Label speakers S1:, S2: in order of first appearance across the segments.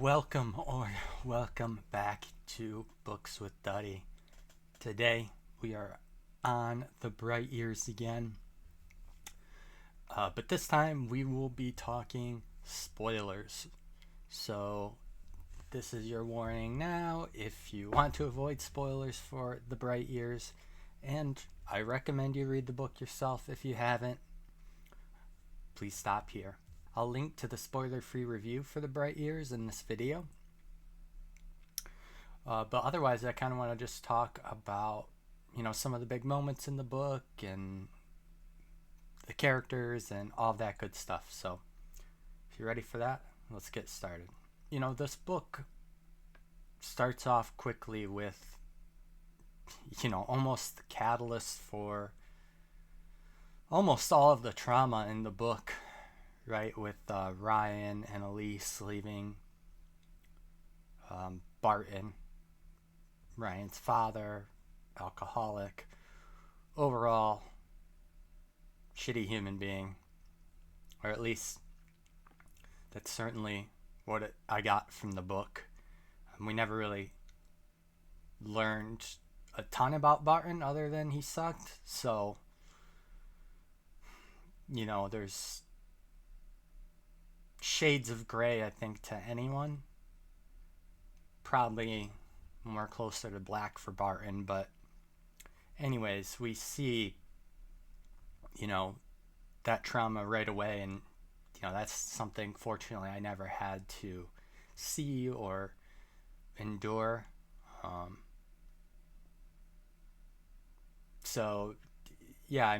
S1: Welcome back to Books with Duddy. Today we are on the bright years again, but this time we will be talking spoilers. So this is your warning now if you want to avoid spoilers for the bright years, and I recommend you read the book yourself if you haven't. Please stop here. I'll link to the spoiler-free review for the Bright Years in this video. But otherwise, I kind of want to just talk about, some of the big moments in the book and the characters and all that good stuff. So, if you're ready for that, let's get started. This book starts off quickly with, almost the catalyst for almost all of the trauma in the book. Right, with Ryan and Elise leaving Barton, Ryan's father, alcoholic, overall shitty human being, or at least that's certainly what I got from the book. We never really learned a ton about Barton other than he sucked, so there's shades of gray, I think, to anyone. Probably more closer to black for Barton, but anyways, we see, that trauma right away, and, that's something, fortunately, I never had to see or endure. So, yeah,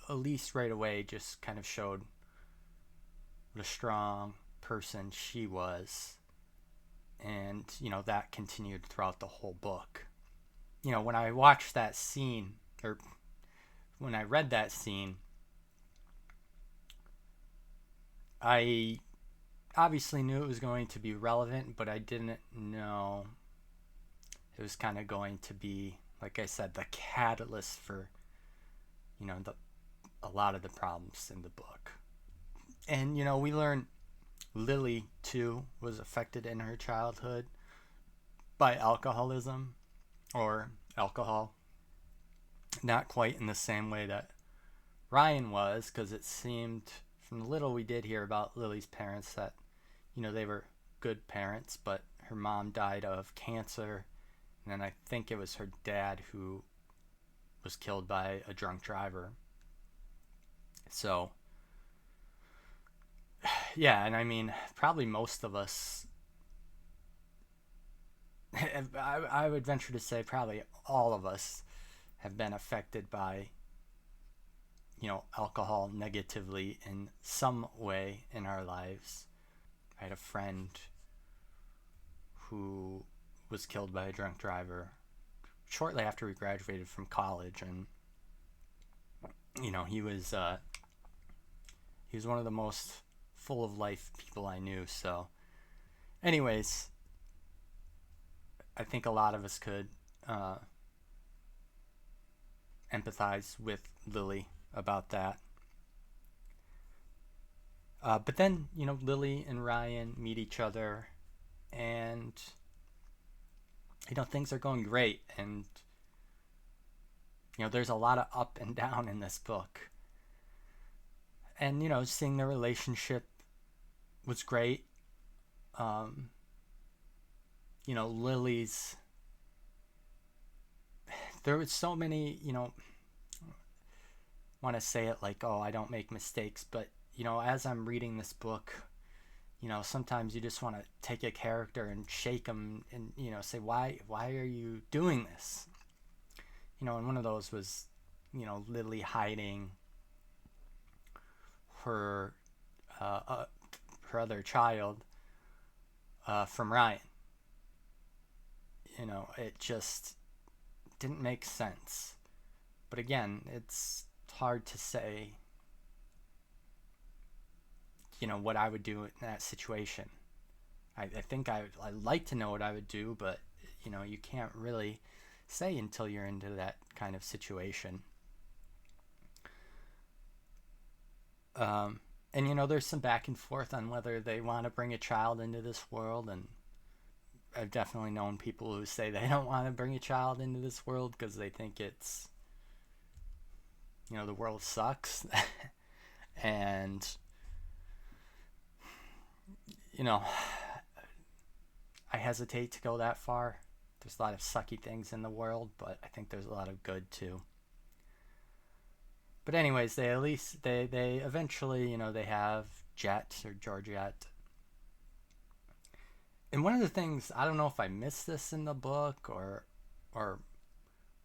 S1: Elise right away just kind of showed the strong person she was, and that continued throughout the whole book. When I watched that scene, or when I read that scene, I obviously knew it was going to be relevant, but I didn't know it was kind of going to be, like I said, the catalyst for a lot of the problems in the book. And, we learn Lily, too, was affected in her childhood by alcoholism or alcohol. Not quite in the same way that Ryan was, because it seemed, from the little we did hear about Lily's parents, that, they were good parents, but her mom died of cancer, and then I think it was her dad who was killed by a drunk driver. So, yeah, and probably most of us, I would venture to say probably all of us have been affected by, alcohol negatively in some way in our lives. I had a friend who was killed by a drunk driver shortly after we graduated from college, and, he was one of the most full of life people I knew. So anyways, I think a lot of us could empathize with Lily about that. But then, Lily and Ryan meet each other, and things are going great, and there's a lot of up and down in this book. And seeing their relationship was great. Lily's, there was so many, want to say it like, oh, I don't make mistakes, but as I'm reading this book, sometimes you just want to take a character and shake them and say, why are you doing this? And one of those was Lily hiding her other child from Ryan. It just didn't make sense. But again, it's hard to say, what I would do in that situation. I think I'd like to know what I would do, but, you can't really say until you're into that kind of situation. And, there's some back and forth on whether they want to bring a child into this world. And I've definitely known people who say they don't want to bring a child into this world because they think it's, the world sucks. And, I hesitate to go that far. There's a lot of sucky things in the world, but I think there's a lot of good too. But anyways, they eventually, they have Jet or Georgette. And one of the things, I don't know if I missed this in the book or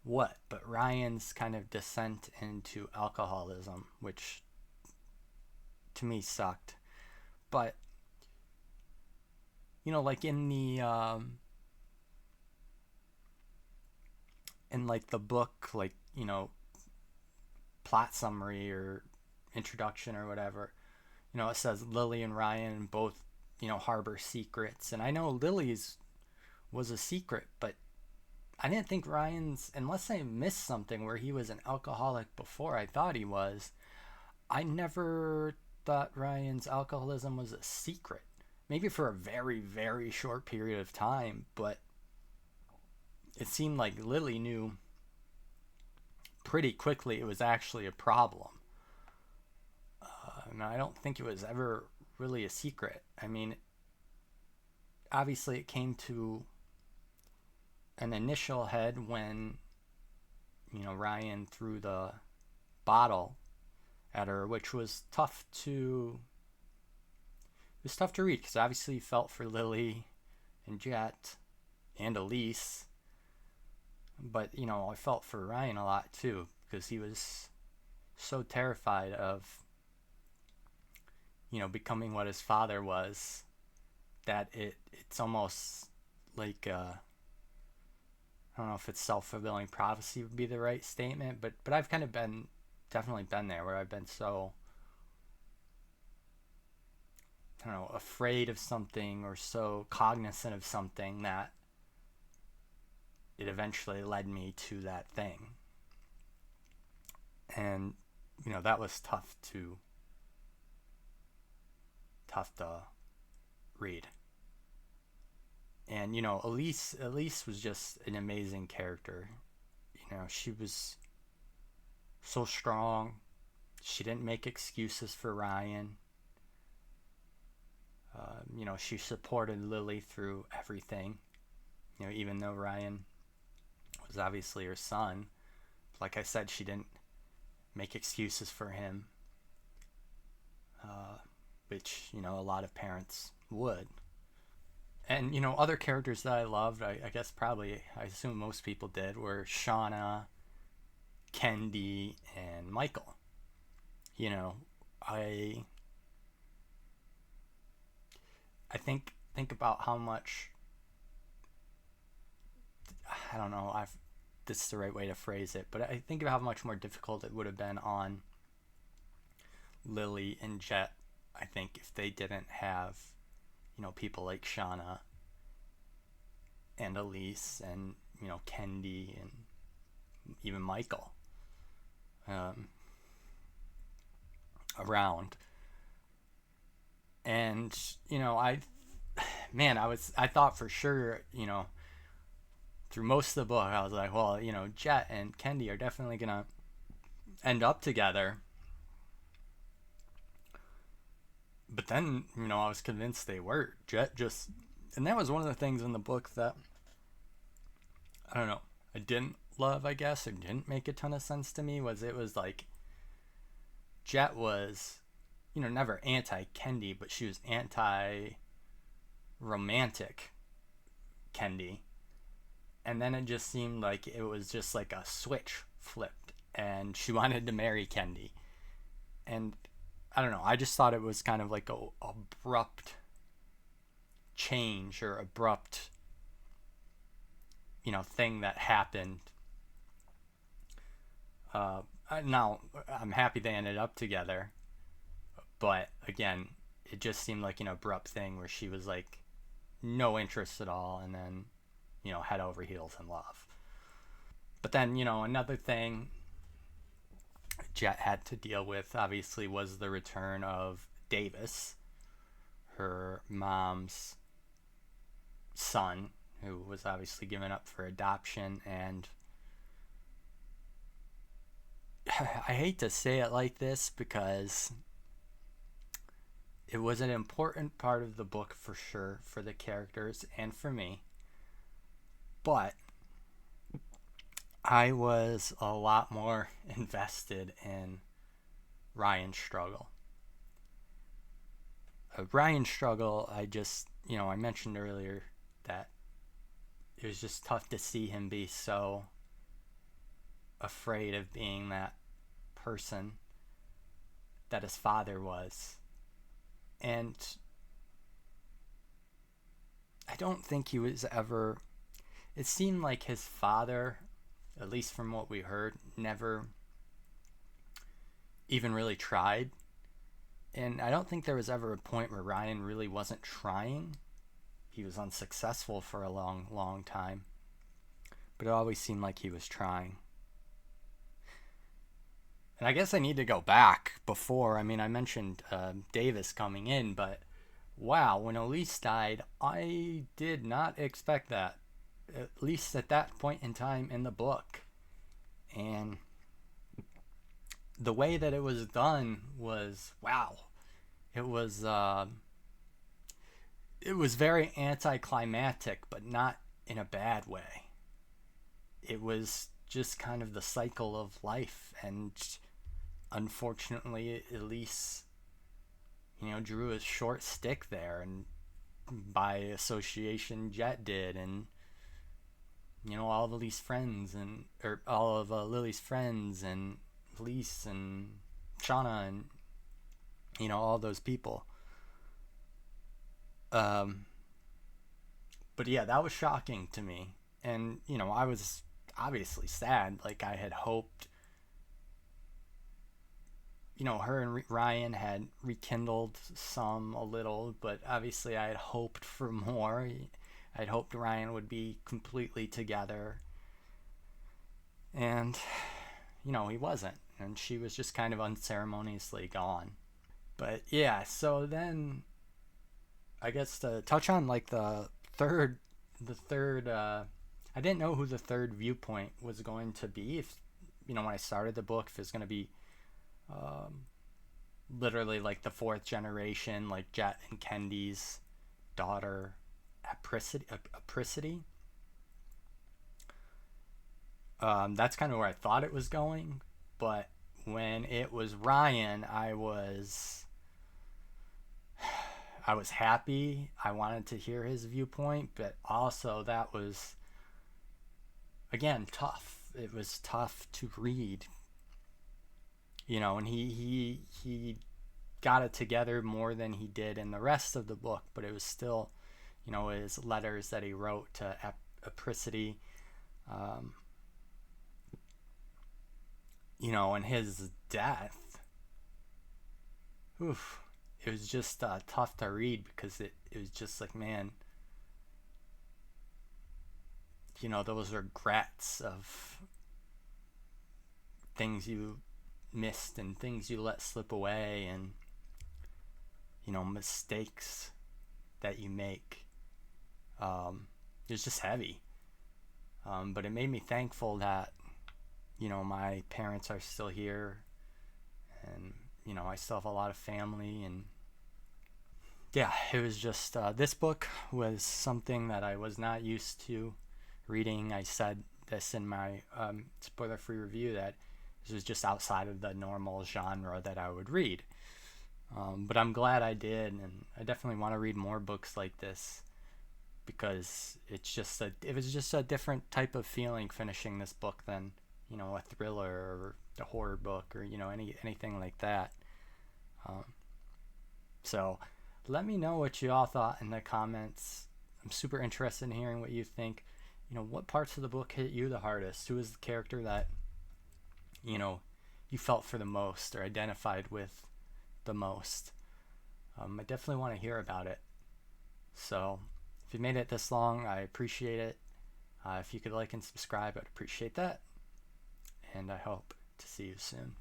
S1: what, but Ryan's kind of descent into alcoholism, which to me sucked. But like in the in like the book, like, plot summary or introduction or whatever, it says Lily and Ryan both, harbor secrets. And I know Lily's was a secret, but I didn't think Ryan's, unless I missed something where he was an alcoholic before. I thought he was. I never thought Ryan's alcoholism was a secret. Maybe for a very, very short period of time, but it seemed like Lily knew pretty quickly it was actually a problem. And I don't think it was ever really a secret. I mean, obviously it came to an initial head when, Ryan threw the bottle at her, which was tough to read because obviously he felt for Lily and Jet and Elise. But, I felt for Ryan a lot too because he was so terrified of, becoming what his father was, that it's almost like, I don't know if it's self-fulfilling prophecy would be the right statement, but I've kind of definitely been there where I've been so, I don't know, afraid of something or so cognizant of something that it eventually led me to that thing. And, that was tough to read. And, Elise was just an amazing character. She was so strong. She didn't make excuses for Ryan. She supported Lily through everything. Even though Ryan was obviously her son, like I said, she didn't make excuses for him, which, a lot of parents would. And, other characters that I loved, I guess probably, I assume most people did, were Shauna, Kendi, and Michael. I think about how much, I don't know if this is the right way to phrase it, but I think about how much more difficult it would have been on Lily and Jet, I think, if they didn't have, people like Shauna and Elise and, Kendi and even Michael around. And, I thought for sure, through most of the book, I was like, well, Jet and Kendi are definitely going to end up together. But then, I was convinced they were. Jet just... And that was one of the things in the book that, I don't know, I didn't love, I guess, or didn't make a ton of sense to me, it was like, Jet was, never anti-Kendi, but she was anti-romantic Kendi. And then it just seemed like it was just like a switch flipped, and she wanted to marry Kendi. And I don't know, I just thought it was kind of like a abrupt change or abrupt, thing that happened. Now, I'm happy they ended up together, but again, it just seemed like an abrupt thing where she was like no interest at all, and then, head over heels in love. But then, another thing Jet had to deal with, obviously, was the return of Davis, her mom's son, who was obviously given up for adoption. And I hate to say it like this because it was an important part of the book for sure, for the characters and for me. But I was a lot more invested in Ryan's struggle. Ryan's struggle, I mentioned earlier that it was just tough to see him be so afraid of being that person that his father was. And I don't think he was ever... It seemed like his father, at least from what we heard, never even really tried. And I don't think there was ever a point where Ryan really wasn't trying. He was unsuccessful for a long, long time. But it always seemed like he was trying. And I guess I need to go back before. I mentioned Davis coming in, but wow, when Elise died, I did not expect that. At least at that point in time in the book. And the way that it was done was, wow. It was very anticlimactic, but not in a bad way. It was just kind of the cycle of life, and unfortunately, Elise, drew a short stick there, and by association, Jet did, and all of Lily's friends, and Elise and Shauna, and all those people. But yeah, that was shocking to me, and I was obviously sad. Like, I had hoped, her and Ryan had rekindled a little, but obviously I had hoped for more. I'd hoped Ryan would be completely together, and he wasn't, and she was just kind of unceremoniously gone. But yeah, so then I guess to touch on like the third I didn't know who the third viewpoint was going to be. If when I started the book, if it's going to be literally like the fourth generation, like Jet and Kendi's daughter, Apricity. That's kind of where I thought it was going, but when it was Ryan, I was happy. I wanted to hear his viewpoint, but also that was, again, tough. It was tough to read, and he got it together more than he did in the rest of the book, but it was still, his letters that he wrote to Apricity, and his death. Oof. It was just tough to read because it was just like, man, those regrets of things you missed and things you let slip away, and mistakes that you make. It was just heavy, but it made me thankful that my parents are still here, and I still have a lot of family. And yeah, it was just this book was something that I was not used to reading. I said this in my spoiler-free review, that this was just outside of the normal genre that I would read. But I'm glad I did, and I definitely want to read more books like this, because it was just a different type of feeling finishing this book than a thriller or a horror book, or anything like that. So let me know what you all thought in the comments. I'm super interested in hearing what you think. What parts of the book hit you the hardest? Who is the character that you felt for the most or identified with the most? I definitely want to hear about it. So if you made it this long, I appreciate it. If you could like and subscribe, I'd appreciate that. And I hope to see you soon.